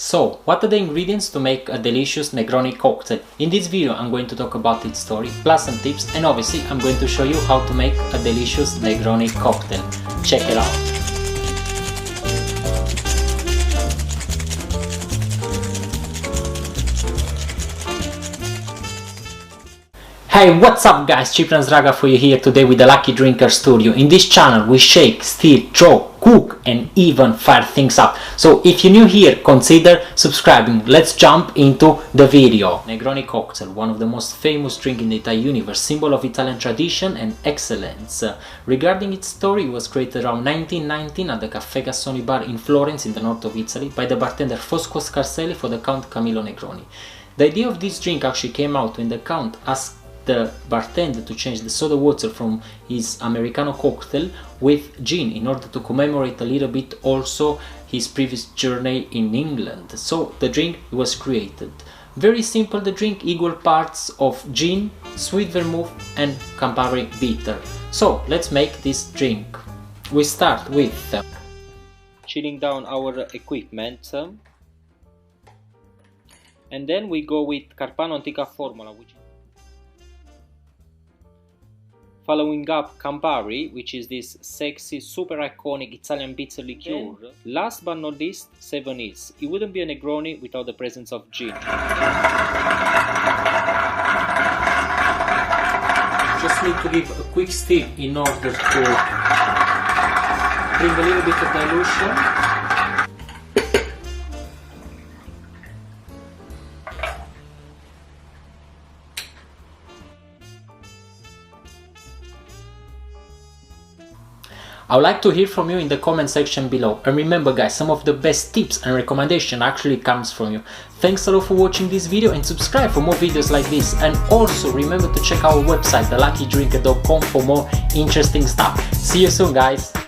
So, what are the ingredients to make a delicious Negroni cocktail? In this video I'm going to talk about its story, plus some tips, and obviously I'm going to show you how to make a delicious Negroni cocktail. Check it out! Hey, what's up guys, Ciprian Zsraga for you here today with the Lucky Drinker Studio. In this channel we shake, stir, throw, cook and even fire things up. So if you're new here, consider subscribing. Let's jump into the video. Negroni cocktail, one of the most famous drinks in the entire universe, symbol of Italian tradition and excellence. Regarding its story, it was created around 1919 at the Caffè Gassoni bar in Florence in the north of Italy by the bartender Fosco Scarselli for the Count Camillo Negroni. The idea of this drink actually came out when the Count asked the bartender to change the soda water from his Americano cocktail with gin in order to commemorate a little bit also his previous journey in England. So the drink was created. Very simple the drink, equal parts of gin, sweet vermouth and Campari bitter. So let's make this drink. We start with chilling down our equipment and then we go with Carpano Antica Formula, which following up Campari, which is this sexy, super iconic Italian bitter liqueur. Last but not least, 7 Hills. It wouldn't be a Negroni without the presence of gin. Just need to give a quick stir in order to bring a little bit of dilution. I would like to hear from you in the comment section below, and remember guys, some of the best tips and recommendation actually comes from you. Thanks a lot for watching this video and subscribe for more videos like this, and also remember to check our website thelackydrinker.com for more interesting stuff. See you soon guys!